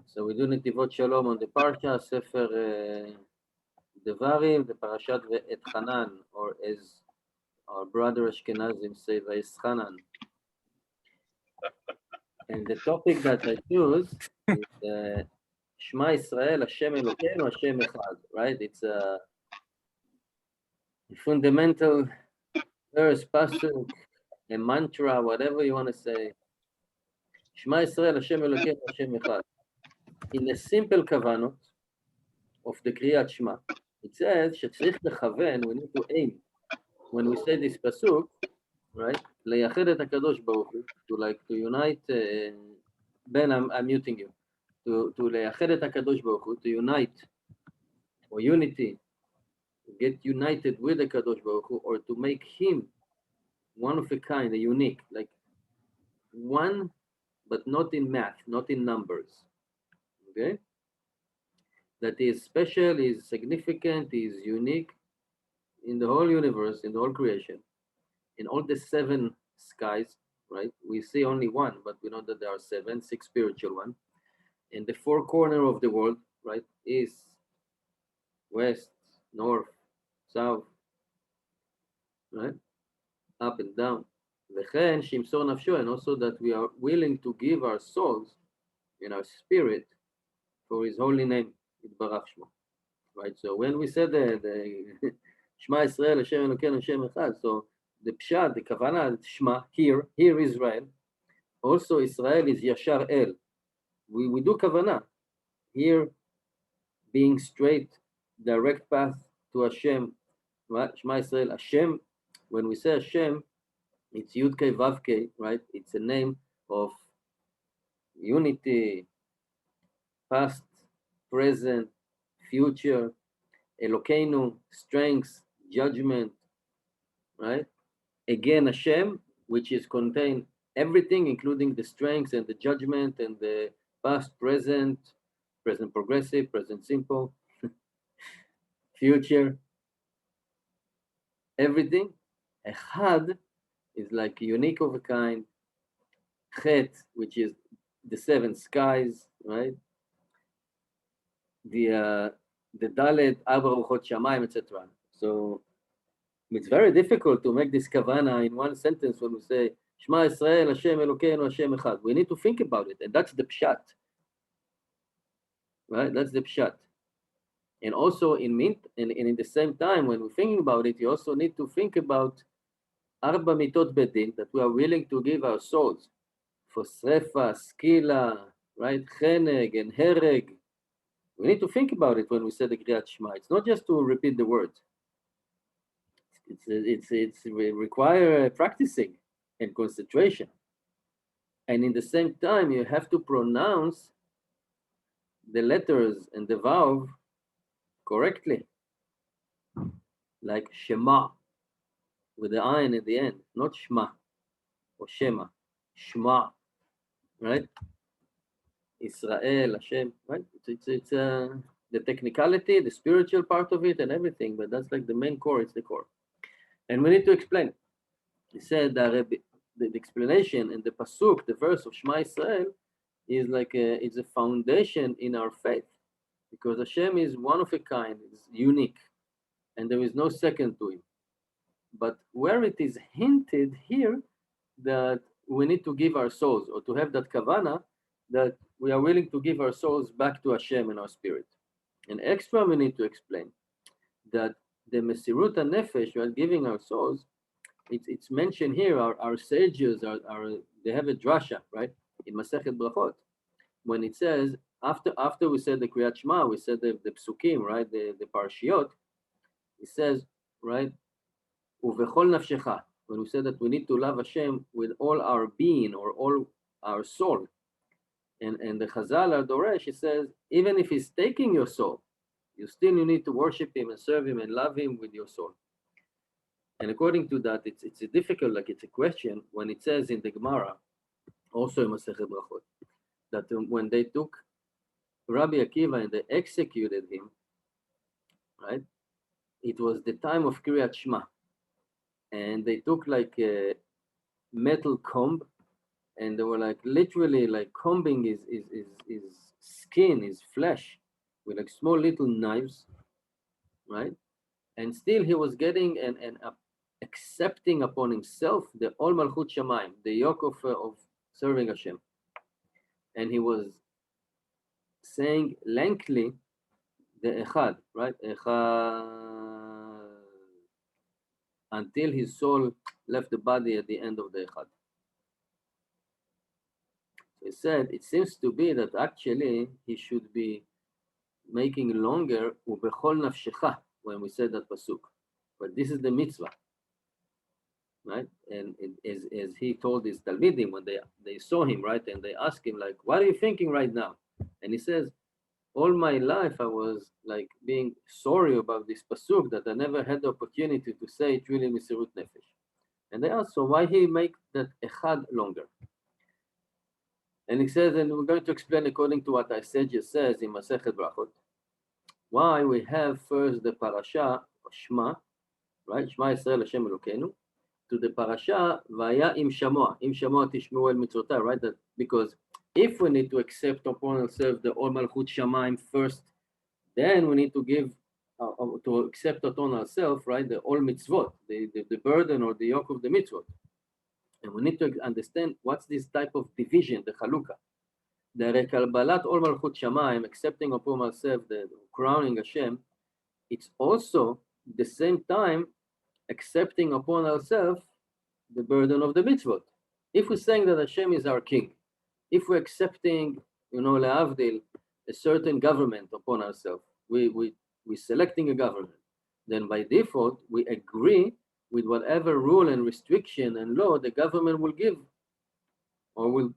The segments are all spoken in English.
So we do Netivot Shalom on the Parsha, Sefer Devarim, the Parashat Vaetchanan, or as our brother Ashkenazim say, ואתחנן. And the topic that I choose is Shema Israel, Hashem Elokeinu, Hashem Echad, right? It's a fundamental verse, pasuk, a mantra, whatever you want to say. Shema Israel, Hashem Elokeinu, Hashem Echad. In a simple kavanot of the Kriyat Shema, it says שצריך לכוון, we need to aim, when we say this pasuk, right? לייחד את הקדוש ברוך הוא, to unite, Ben, I'm muting you, to לייחד את הקדוש ברוך הוא, to unite, or unity, to get united with the Kadosh Baruch Hu, or to make him one of a kind, a unique, like one, but not in math, not in numbers. Okay? That is special, is significant, is unique in the whole universe, in the whole creation, in all the seven skies, right? We see only one, but we know that there are seven, six spiritual ones. In the four corners of the world, right? East, west, north, south, right? Up and down. וכן שימסור נפשו, and also that we are willing to give our souls in our spirit for his holy name, יתברך שמו. Right? So when we said the Shema Israel, Hashem Elokeinu, Hashem Echad, so the pshat, the kavanah, Shema, here Israel. Also Israel is Yashar El. We do kavanah. Here being straight, direct path to Hashem. Right? Shema Israel, Hashem. When we say Hashem, it's Yud Kei Vav Kei, right? It's a name of unity, past, present, future, Elokeinu, strength, judgment, right? Again, Hashem, which is contain everything, including the strength and the judgment and the past, present, present progressive, present simple, future, everything. Echad is like unique of a kind. Chet, which is the seven skies, right? The Dalet, Arba Ruchot Shamayim, etc. So it's very difficult to make this kavana in one sentence when we say Shema Israel, Hashem Elokeinu, Hashem Echad. We need to think about it, and that's the pshat, right? That's the pshat. And also in the same time, when we're thinking about it, you also need to think about Arba Mitot Bedin, that we are willing to give our souls for Srefa, Skila, right? Cheneg and Hereg. We need to think about it when we say the Kriyat Shema. It's not just to repeat the words. It's require practicing and concentration. And in the same time, you have to pronounce the letters and the vowel correctly. Like Shema, with the ayin at the end, not Shema or Shema. Shema, right? Israel, Hashem, right? It's the technicality, the spiritual part of it, and everything, but that's like the main core. It's the core, and we need to explain. He said that the explanation and the pasuk, the verse of Shema Israel, is like it's a foundation in our faith, because Hashem is one of a kind, is unique, and there is no second to him. But where it is hinted here that we need to give our souls, or to have that kavana, that we are willing to give our souls back to Hashem in our spirit. And extra, we need to explain that the Mesirut HaNefesh, we are giving our souls, it's mentioned here, our sages, they have a drasha, right? In Masechet Brachot, when it says, after we said the Kriyat Shema, we said the psukim, right? The parshiot, it says, right? Uvechol nafshecha, when we said that we need to love Hashem with all our being, or all our soul. And the Chazal Doresh, it says, even if he's taking your soul, you need to worship him and serve him and love him with your soul. And according to that, it's a difficult, like it's a question, when it says in the Gemara, also in Masechet Brachot, that when they took Rabbi Akiva and they executed him, right, it was the time of Kriyat Shema. And they took like a metal comb and they were like literally like combing his skin, his flesh, with like small little knives, right? And still he was getting and accepting upon himself the Ol Malchut Shamayim, the yoke of serving Hashem. And he was saying lengthily the Echad, right? Echad, until his soul left the body at the end of the Echad. So he said, it seems to be that actually he should be making longer ubechol nafshecha when we said that pasuk, but this is the mitzvah, right? And as he told his talmidim when they saw him, right, and they asked him like, what are you thinking right now? And he says, all my life I was like being sorry about this pasuk that I never had the opportunity to say it really misirut nefesh. And they asked, so why he make that echad longer? And he says, and we're going to explain according to what I said just says in Masechet Brachot, why we have first the parasha Shema, right? Shema Yisrael Hashem Elokeinu, to the parasha Vaya im Shamoa tishmeu el mitzvotai, right? That because if we need to accept upon ourselves the Ol Malchut Shamayim first, then we need to give to accept upon ourselves, right, the Ol Mitzvot, the burden or the yoke of the mitzvot. And we need to understand what's this type of division, the Chalukah. The Rekalbalat Ol Malchut Shamayim, accepting upon ourselves the crowning Hashem, it's also the same time accepting upon ourselves the burden of the mitzvot. If we're saying that Hashem is our king, if we're accepting, le'avdil, a certain government upon ourselves, we're selecting a government, then by default, we agree with whatever rule and restriction and law the government will give or will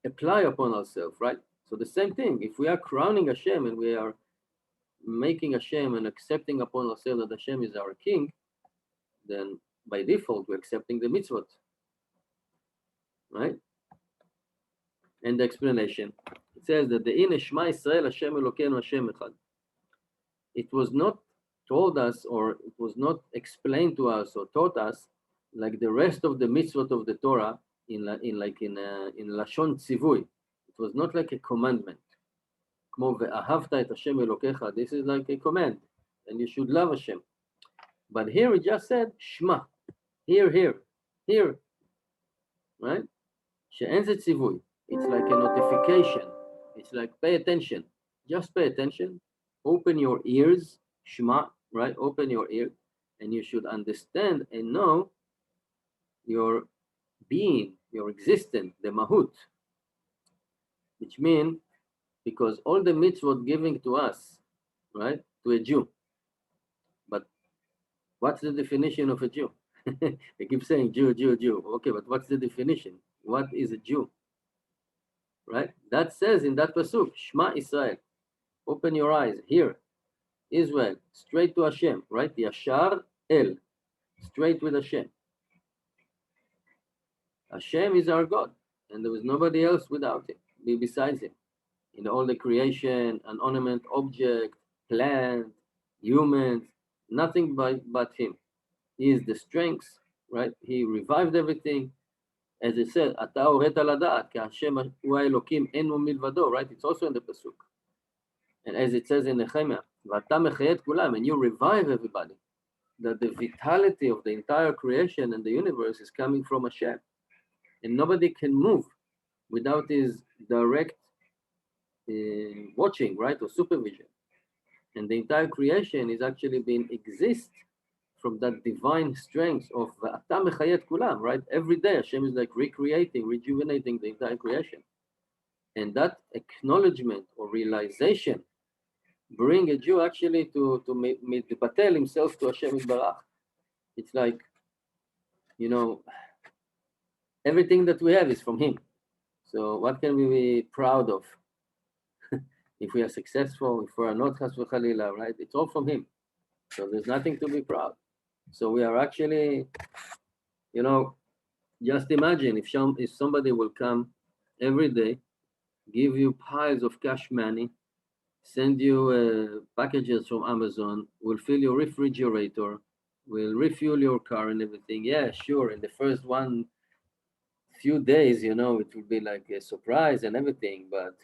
apply upon ourselves, right? So the same thing, if we are crowning Hashem and we are making Hashem and accepting upon ourselves that Hashem is our king, then by default we're accepting the mitzvot, right? And the explanation, it says that the Ine Shema Yisrael Hashem Elokeinu Hashem Echad. It was not told us, or it was not explained to us or taught us like the rest of the mitzvot of the Torah in Lashon Tzivui. It was not like a commandment. Kmo ve'ahavta et Hashem Elokecha. This is like a command, and you should love Hashem. But here it just said Shema. Here, right? She'en ze tzivui. It's like a notification. It's like pay attention. Just pay attention. Open your ears. Shema, right? Open your ears, and you should understand and know your being, your existence, the mahut. Which means, because all the mitzvot giving to us, right, to a Jew. But what's the definition of a Jew? They keep saying Jew. Okay, but what's the definition? What is a Jew? Right? That says in that pasuk, Shema Israel. Open your eyes. Hear. Israel. Straight to Hashem. Right? Yashar El. Straight with Hashem. Hashem is our God. And there is nobody else without him, besides him. In all the creation, an ornament, object, plant, humans, nothing but him. He is the strength, right? He revived everything. As it said, Ata oret al hadat, ki Hashem hu Elokim eno milvado, right? It's also in the pasuk. And as it says in Nehemiah, V'ata mechayet kulam, and you revive everybody. That the vitality of the entire creation and the universe is coming from Hashem. And nobody can move without his direct watching, right? Or supervision. And the entire creation is actually being exist from that divine strength of V'ata mechayet kulam, right? Every day Hashem is like recreating, rejuvenating the entire creation. And that acknowledgement or realization bring a Jew actually to mitbatel himself to Hashem Yisbarach. It's like, everything that we have is from him. So what can we be proud of? If we are successful, if we are not chas v'chalila, right? It's all from him. So there's nothing to be proud. So we are actually, just imagine if somebody will come every day, give you piles of cash money, send you packages from Amazon, will fill your refrigerator, will refuel your car and everything. Yeah, sure. In the first 1 few days, you know, it will be like a surprise and everything, but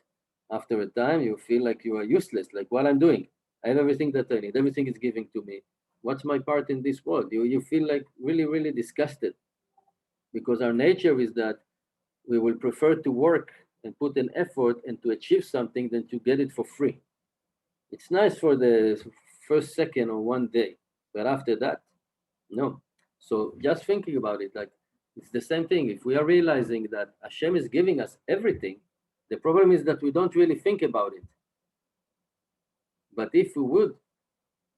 after a time, you feel like you are useless, like what I'm doing. I have everything that I need. Everything is giving to me. What's my part in this world? You feel like really, really disgusted, because our nature is that we will prefer to work and put an effort and to achieve something than to get it for free. It's nice for the first second or one day, but after that, no. So just thinking about it, like it's the same thing. If we are realizing that Hashem is giving us everything, the problem is that we don't really think about it. But if we would,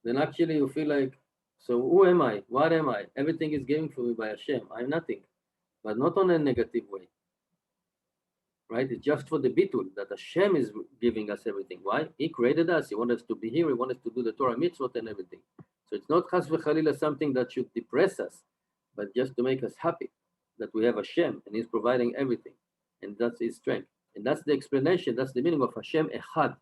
then actually you feel like, so who am I? What am I? Everything is given for me by Hashem. I'm nothing, but not on a negative way, right? It's just for the bitul that Hashem is giving us everything. Why? He created us. He wanted us to be here. He wanted us to do the Torah mitzvot and everything. So it's not chas v'chalila something that should depress us, but just to make us happy that we have Hashem and He's providing everything, and that's His strength. And that's the explanation. That's the meaning of Hashem Echad.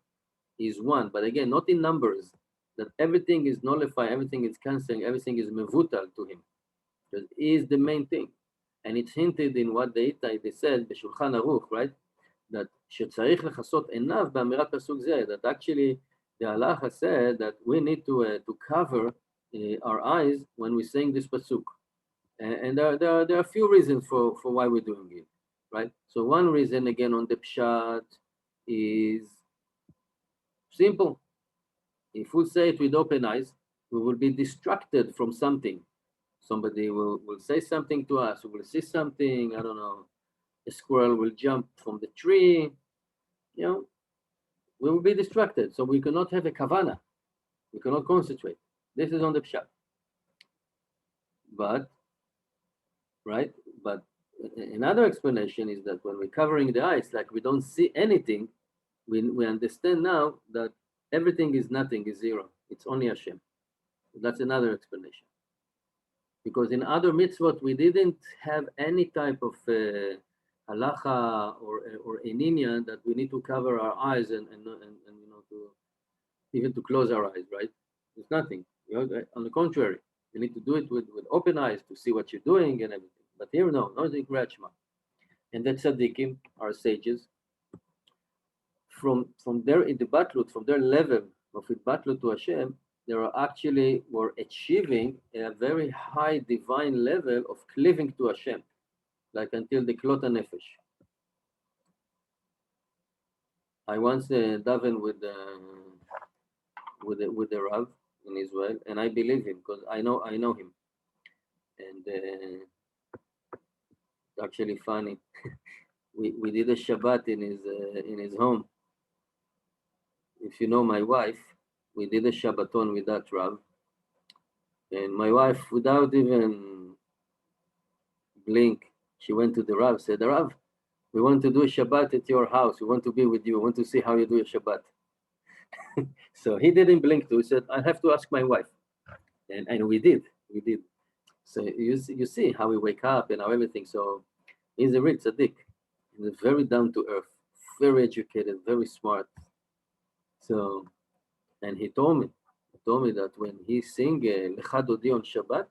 Is one, but again, not in numbers. That everything is nullified, everything is canceling, everything is mevutal to Him. Because He is the main thing, and it's hinted in what they said בשולחן ערוך, right? That שצריך לכסות עיניו באמירת פסוק זה. That actually the halacha said that we need to cover our eyes when we sing this pasuk, and there are a few reasons for why we're doing it, right? So one reason again on the pshat is simple. If we say it with open eyes, we will be distracted from something. Somebody will say something to us, we will see something, I don't know, a squirrel will jump from the tree, you know, we will be distracted. So we cannot have a kavana, we cannot concentrate. This is on the pshat. But, right, but another explanation is that when we're covering the eyes, like we don't see anything, we understand now that everything is nothing, is zero. It's only Hashem. That's another explanation. Because in other mitzvot, we didn't have any type of halacha or inyan that we need to cover our eyes and you know, to even to close our eyes, right? There's nothing. You know, on the contrary, you need to do it with open eyes to see what you're doing and everything. But here, no Zikrat Shema. And the tzaddikim, our sages, from their idbatlut, from their level of idbatlut to Hashem, they were achieving a very high divine level of cleaving to Hashem, like until the klot nefesh. I once davened with the Rav in Israel, and I believe him because I know him, and it's actually funny. we did a Shabbat in his home. If you know my wife, we did a Shabbaton with that Rav, and my wife, without even blink, she went to the Rav, said, Rav, we want to do a Shabbat at your house. We want to be with you. We want to see how you do a Shabbat. So he didn't blink too. He said, I have to ask my wife. And we did. So you see how we wake up and how everything. So he's a real tzaddik. He's very down to earth, very educated, very smart. So, and he told me that when he sing Lecha Dodi on Shabbat,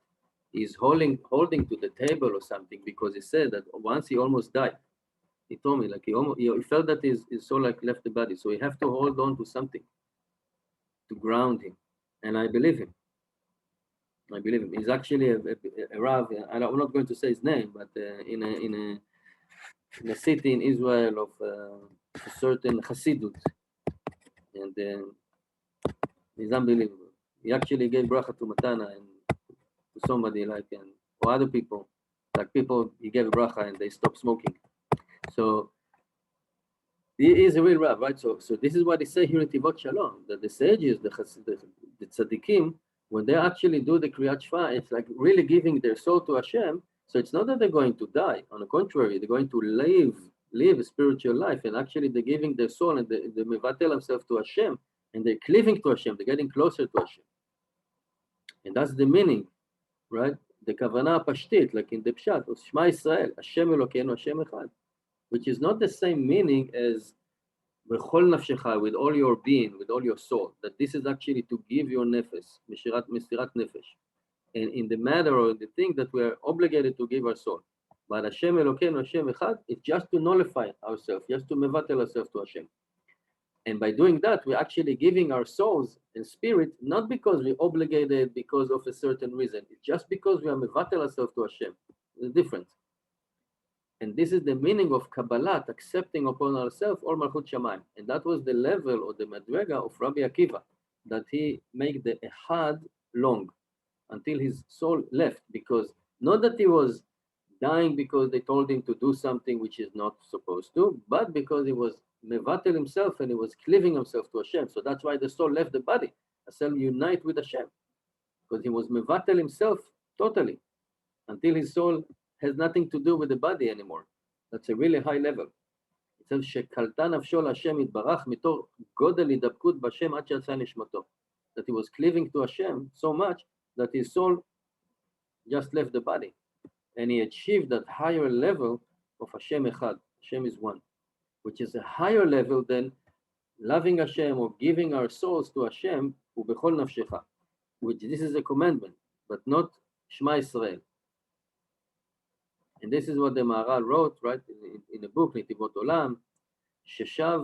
he's holding to the table or something, because he said that once he almost died. He told me like he felt that his soul like left the body, so he have to hold on to something to ground him, and I believe him. He's actually a Rav. I'm not going to say his name, but in a city in Israel of a certain Hasidut, and he's unbelievable. He actually gave bracha to Matana and to somebody or other people, he gave bracha and they stopped smoking. So he is a real Rav, right? So this is what they say here in Netivot Shalom, that the sages, the tzaddikim, when they actually do the Kriyat Shema, it's like really giving their soul to Hashem. So it's not that they're going to die. On the contrary, they're going to live a spiritual life, and actually they're giving their soul and they mevatel themselves to Hashem, and they're cleaving to Hashem. They're getting closer to Hashem, and that's the meaning, right? The kavanah pashtit, like in the pshat, Shema Yisrael, Hashem Elokeinu, Hashem Echad, which is not the same meaning as b'chol nafshecha, with all your being, with all your soul. That this is actually to give your nefesh, mesirat nefesh, and in the matter or the thing that we are obligated to give our soul. But Hashem Elokeinu, Hashem Echad, it's just to nullify ourselves, just to mevatel ourselves to Hashem. And by doing that, we're actually giving our souls and spirit, not because we're obligated because of a certain reason. It's just because we are mevatel ourselves to Hashem. It's different. And this is the meaning of Kabbalat, accepting upon ourselves all Malchut Shamayim. And that was the level or the madrega of Rabbi Akiva, that he made the Echad long until his soul left, because not that he was dying because they told him to do something which is not supposed to, but because he was mevatel himself and he was cleaving himself to Hashem. So that's why the soul left the body. The soul unite with Hashem, because he was mevatel himself totally until his soul has nothing to do with the body anymore. That's a really high level. It says שקלטה נפשו להשם יתברך מתוך גודל הידבקות בהשם עד שיצא נשמתו. That he was cleaving to Hashem so much that his soul just left the body. And he achieved that higher level of Hashem Echad. Hashem is one, which is a higher level than loving Hashem or giving our souls to Hashem, ובכל נפשך, which this is a commandment, but not Shema Yisrael. And this is what the Maharal wrote, right, in the book, Netivot Olam, ששב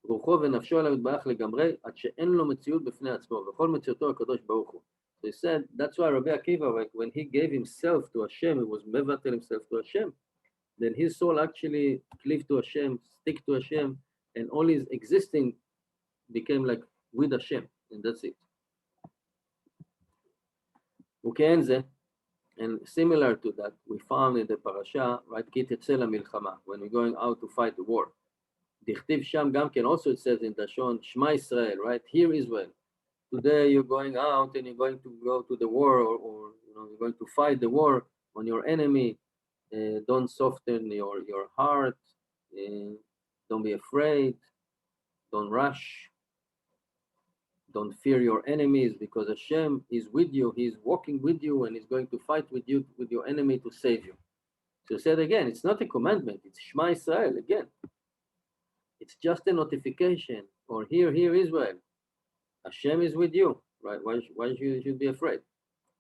רוחו ונפשו אליו יתברך לגמרי, עד שאין לו מציאות בפני עצמו, וכל מציאותו הקדוש ברוך הוא. So he said, that's why Rabbi Akiva, like, when he gave himself to Hashem, he was mevatel himself to Hashem, then his soul actually cleaved to Hashem, stick to Hashem, and all his existing became like with Hashem, and that's it. וכן זה, and similar to that, we found in the parasha, right, כי תצא למלחמה, when we're going out to fight the war. דכתיב שם גם כן, also it says in Dashon, Shema Israel, right, hear Israel. Today you're going out and you're going to go to the war, or you know, you're going to fight the war on your enemy. Don't soften your heart. Don't be afraid. Don't rush. Don't fear your enemies, because Hashem is with you. He's walking with you and he's going to fight with you, with your enemy, to save you. So he said again, it's not a commandment. It's Shema Israel again. It's just a notification, or hear Israel. Hashem is with you, right? Why you should be afraid?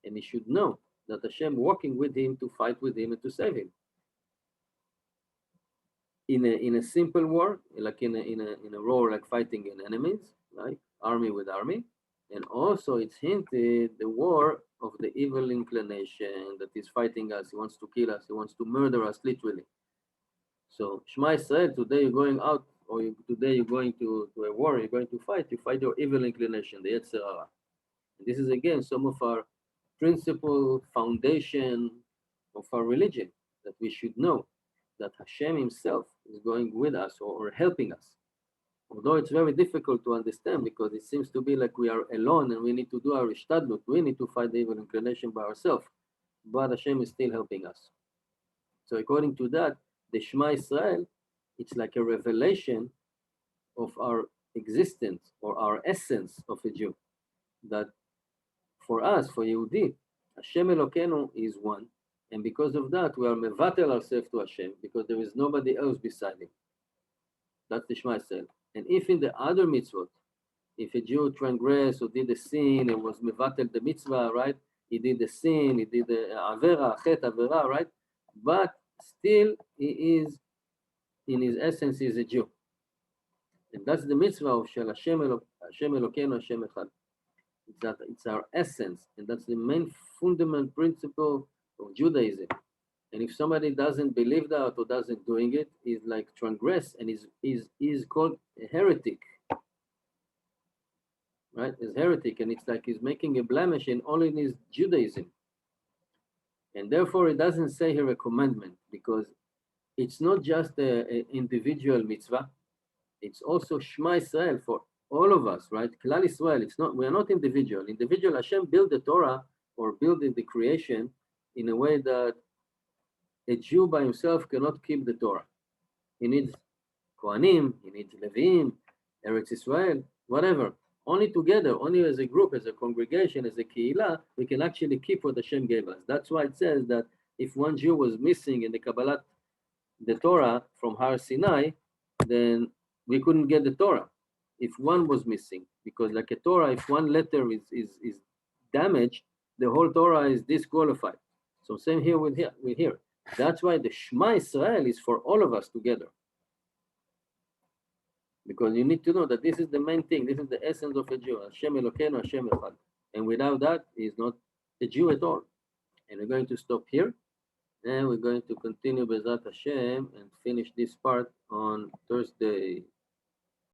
And he should know that Hashem walking with him to fight with him and to save him. In a simple war, like in a war like fighting in enemies, like army with army, and also it's hinted the war of the evil inclination that is fighting us. He wants to kill us. He wants to murder us, literally. So Shema Israel, today you're going out, or today you're going to a war, you're going to fight, you fight your evil inclination, the Yetzer Hara. This is again some of our principle, foundation of our religion, that we should know that Hashem himself is going with us, or helping us. Although it's very difficult to understand, because it seems to be like we are alone and we need to do our ishtadlut, we need to fight the evil inclination by ourselves, but Hashem is still helping us. So according to that, the Shema Israel, it's like a revelation of our existence, or our essence of a Jew. That for us, for Yehudi, Hashem Elokeinu is one, and because of that, we are mevatel ourselves to Hashem, because there is nobody else beside him. That's the Shema Israel. And if in the other mitzvot, if a Jew transgressed or did a sin and was mevatel the mitzvah, right? He did the sin, he did the avera, chet avera, right? But still, he is, in his essence, he is a Jew. And that's the mitzvah of Shel Hashem Elokeinu, Hashem Echad. It's our essence, and that's the main fundamental principle of Judaism. And if somebody doesn't believe that or doesn't doing it, is like transgress, and is called a heretic, right? Is heretic, and it's like he's making a blemish in all in his Judaism. And therefore, it doesn't say here a commandment, because it's not just an individual mitzvah. It's also Shema Israel for all of us, right? Klal Israel. It's not. We are not individual. Individual. Hashem built the Torah, or built the creation in a way that a Jew by himself cannot keep the Torah. He needs Kohanim, he needs Levim, Eretz Israel, whatever. Only together, only as a group, as a congregation, as a Keilah, we can actually keep what Hashem gave us. That's why it says that if one Jew was missing in the Kabbalah, the Torah from Har Sinai, then we couldn't get the Torah. If one was missing, because like a Torah, if one letter is damaged, the whole Torah is disqualified. So same here with here. That's why the Shema Israel is for all of us together. Because you need to know that this is the main thing. This is the essence of a Jew. Hashem Elokeinu, Hashem Echad. And without that, he is not a Jew at all. And we're going to stop here. And we're going to continue Bezat Hashem and finish this part on Thursday.